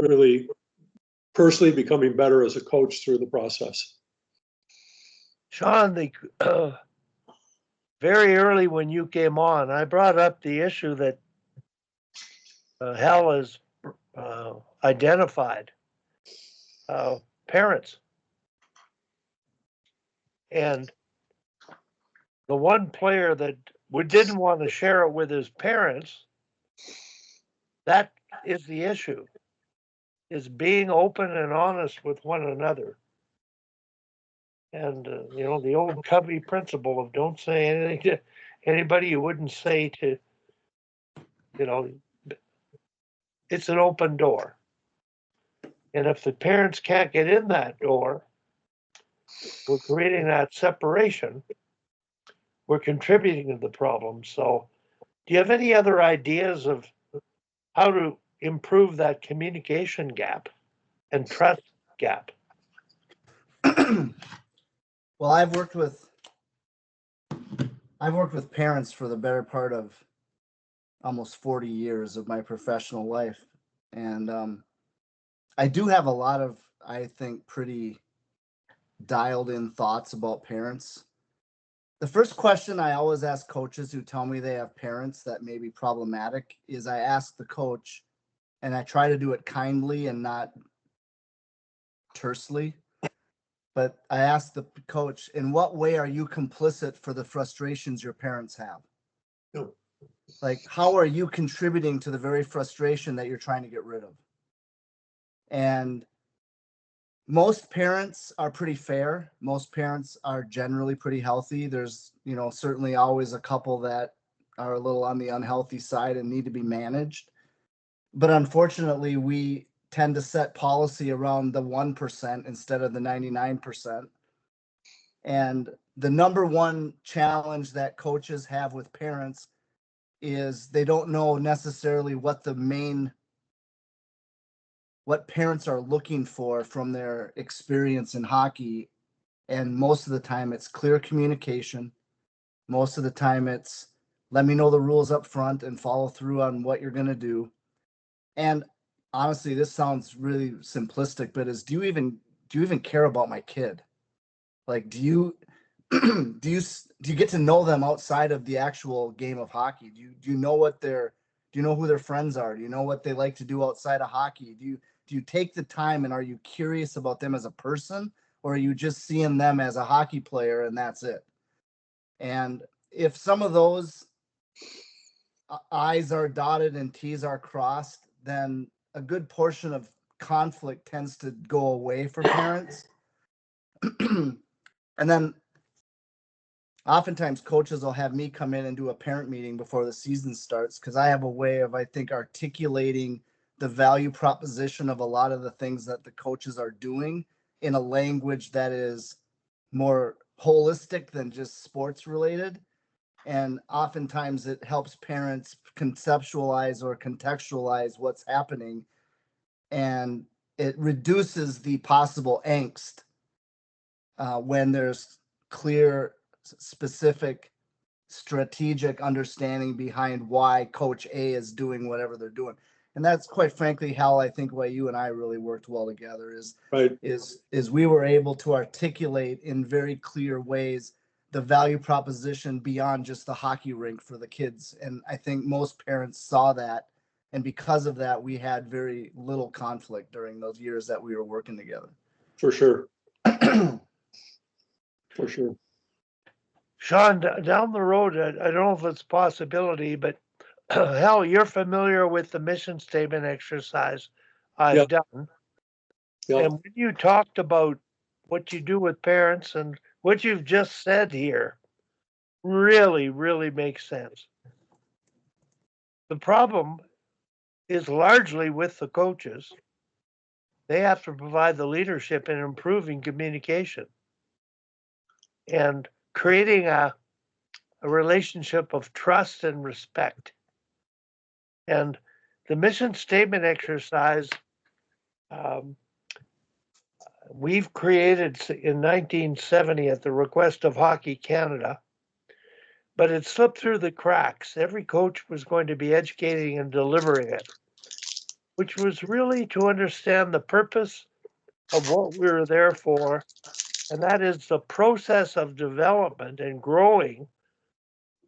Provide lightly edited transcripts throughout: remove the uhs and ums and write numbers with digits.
really personally becoming better as a coach through the process. Sean, very early when you came on, I brought up the issue that Hal has identified parents. And the one player that we didn't want to share it with his parents, that is the issue, is being open and honest with one another. And, the old Covey principle of don't say anything to anybody you wouldn't say to, it's an open door. And if the parents can't get in that door, we're creating that separation. We're contributing to the problem. So, do you have any other ideas of how to improve that communication gap and trust gap? Well, I've worked with parents for the better part of almost 40 years of my professional life. And I do have a lot of, I think, pretty dialed in thoughts about parents. The first question I always ask coaches who tell me they have parents that may be problematic is I ask the coach, and I try to do it kindly and not tersely, but I ask the coach, in what way are you complicit for the frustrations your parents have? No. Like, how are you contributing to the very frustration that you're trying to get rid of? And most parents are pretty fair. Most parents are generally pretty healthy. There's, certainly always a couple that are a little on the unhealthy side and need to be managed. But unfortunately, we tend to set policy around the 1% instead of the 99%. And the number one challenge that coaches have with parents is they don't know necessarily what parents are looking for from their experience in hockey. And most of the time it's clear communication. Most of the time it's let me know the rules up front and follow through on what you're going to do. And honestly, this sounds really simplistic, but do you even care about my kid? Like, do you get to know them outside of the actual game of hockey? Do you know who their friends are? Do you know what they like to do outside of hockey? Do you take the time, and are you curious about them as a person, or are you just seeing them as a hockey player and that's it? And if some of those I's are dotted and T's are crossed, then a good portion of conflict tends to go away for parents. And then oftentimes coaches will have me come in and do a parent meeting before the season starts, because I have a way of, I think, articulating the value proposition of a lot of the things that the coaches are doing in a language that is more holistic than just sports related. And oftentimes it helps parents conceptualize or contextualize what's happening, and it reduces the possible angst when there's clear, specific, strategic understanding behind why Coach A is doing whatever they're doing. And that's quite frankly how I think why you and I really worked well together is we were able to articulate in very clear ways the value proposition beyond just the hockey rink for the kids. And I think most parents saw that. And because of that, we had very little conflict during those years that we were working together. For sure. For sure. Sean, down the road, I don't know if it's a possibility, but Hal, you're familiar with the mission statement exercise I've done. Yep. And when you talked about what you do with parents and what you've just said here really, really makes sense. The problem is largely with the coaches. They have to provide the leadership in improving communication and creating a relationship of trust and respect. And the mission statement exercise we've created in 1970 at the request of Hockey Canada, but it slipped through the cracks. Every coach was going to be educating and delivering it. which was really to understand the purpose of what we were there for, and that is the process of development and growing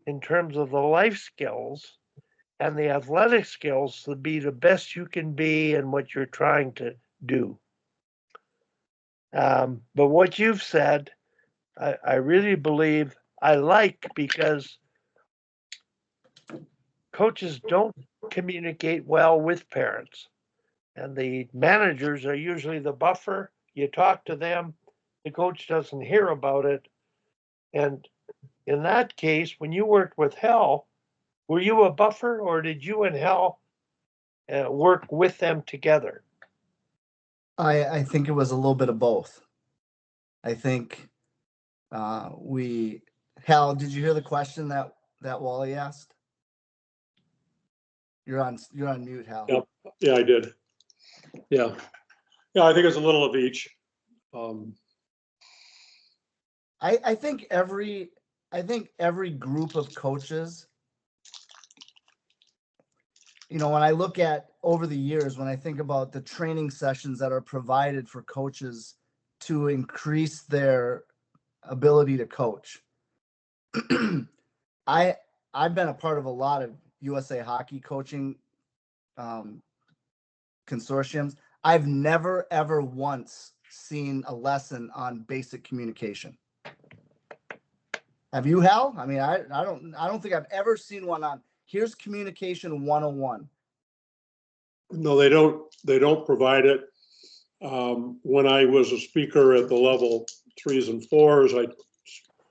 in terms of the life skills and the athletic skills to be the best you can be in what you're trying to do. But what you've said, I really believe I like, because coaches don't communicate well with parents, and the managers are usually the buffer. You talk to them, the coach doesn't hear about it. And in that case, when you worked with Hal, were you a buffer, or did you and Hal work with them together? I think it was a little bit of both. I think Hal, did you hear the question that Wally asked? You're on mute, Hal. Yep. Yeah, I did. Yeah. Yeah, I think it's a little of each. I think every group of coaches, when I look at over the years, when I think about the training sessions that are provided for coaches to increase their ability to coach, I've been a part of a lot of USA Hockey coaching consortiums. I've never ever once seen a lesson on basic communication. Have you, Hal? I mean, I don't think I've ever seen one on here's communication 101. No, they don't provide it. When I was a speaker at the level 3s and 4s,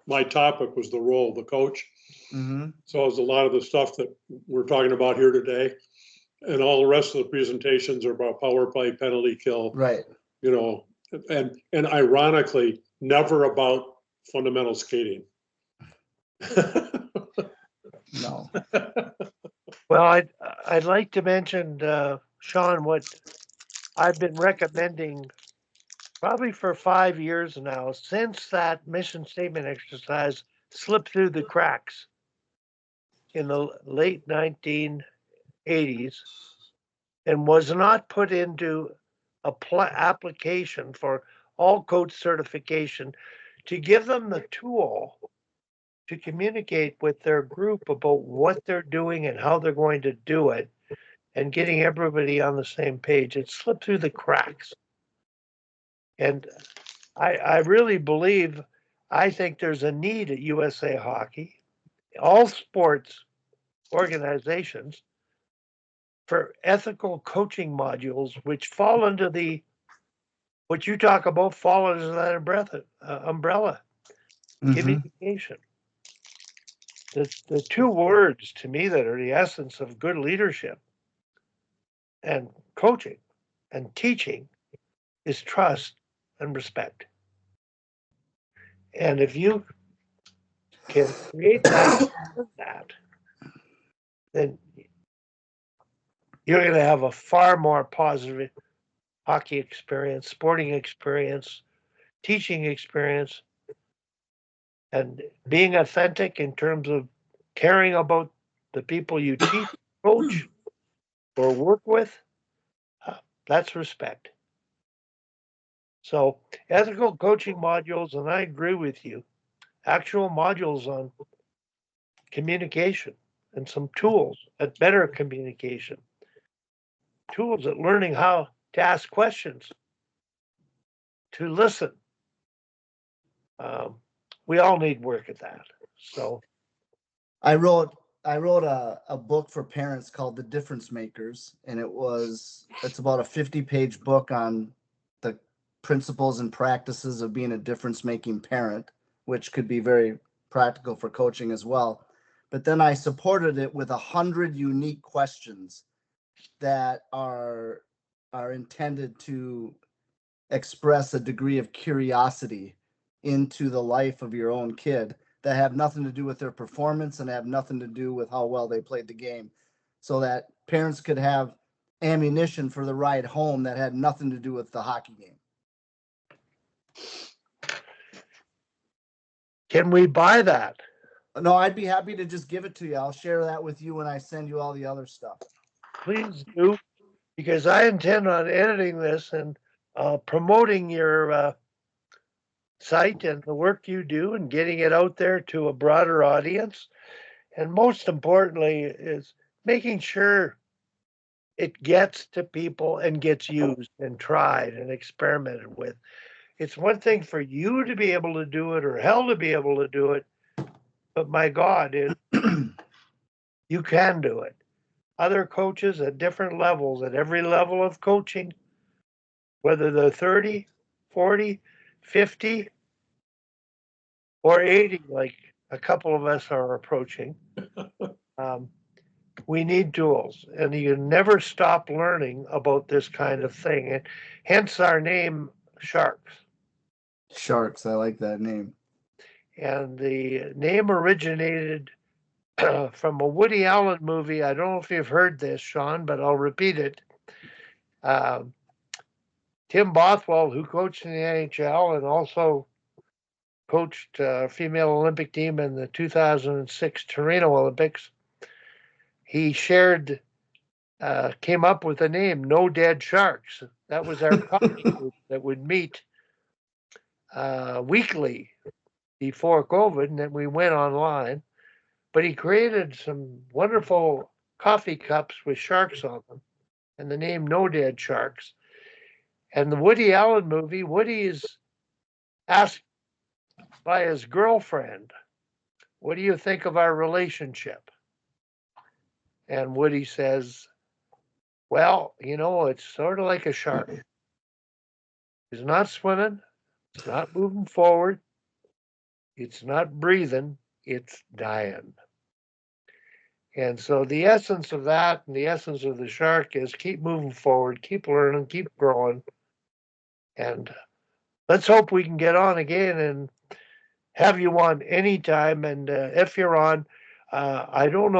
my topic was the role of the coach. Mm-hmm. So it was a lot of the stuff that we're talking about here today, and all the rest of the presentations are about power play, penalty kill, Right? And ironically, never about fundamental skating. No. Well, I'd like to mention, Sean, what I've been recommending probably for 5 years now, since that mission statement exercise slipped through the cracks in the late 1980s and was not put into a application for all coach certification, to give them the tool to communicate with their group about what they're doing and how they're going to do it, and getting everybody on the same page. It slipped through the cracks. And I really believe, I think there's a need at USA Hockey, all sports organizations, for ethical coaching modules, which fall under what you talk about, fall under that umbrella, Mm-hmm. communication. The two words to me that are the essence of good leadership and coaching and teaching is trust and respect. And if you can create that, then you're going to have a far more positive hockey experience, sporting experience, teaching experience, and being authentic in terms of caring about the people you teach, coach, or work with. That's respect. So ethical coaching modules, and I agree with you, actual modules on communication and some tools at better communication, tools at learning how to ask questions, to listen. We all need work at that. So I wrote a book for parents called The Difference Makers, and it's about a 50-page book on the principles and practices of being a difference-making parent, which could be very practical for coaching as well. But then I supported it with 100 unique questions that are intended to express a degree of curiosity into the life of your own kid, that have nothing to do with their performance and have nothing to do with how well they played the game, so that parents could have ammunition for the ride home that had nothing to do with the hockey game. can we buy that? No, I'd be happy to just give it to you. I'll share that with you when I send you all the other stuff. Please do, because I intend on editing this and promoting your site and the work you do and getting it out there to a broader audience. And most importantly is making sure it gets to people and gets used and tried and experimented with. It's one thing for you to be able to do it or hell to be able to do it, but my God, you can do it. Other coaches at different levels, at every level of coaching, whether they're 30, 40, 50, or 80, like a couple of us are approaching, we need tools. And you never stop learning about this kind of thing. And hence our name, Sharks. Sharks, I like that name. And the name originated from a Woody Allen movie. I don't know if you've heard this, Sean, but I'll repeat it. Tim Bothwell, who coached in the NHL and also coached female Olympic team in the 2006 Torino Olympics, he shared, came up with the name No Dead Sharks. That was our coffee group that would meet weekly before COVID, and then we went online. But he created some wonderful coffee cups with sharks on them, and the name No Dead Sharks. And the Woody Allen movie, Woody is asked by his girlfriend, "What do you think of our relationship?" And Woody says, "Well, it's sort of like a shark. It's not swimming, it's not moving forward, it's not breathing, it's dying." And so the essence of that and the essence of the shark is keep moving forward, keep learning, keep growing. And let's hope we can get on again and have you on anytime. And if you're on, I don't know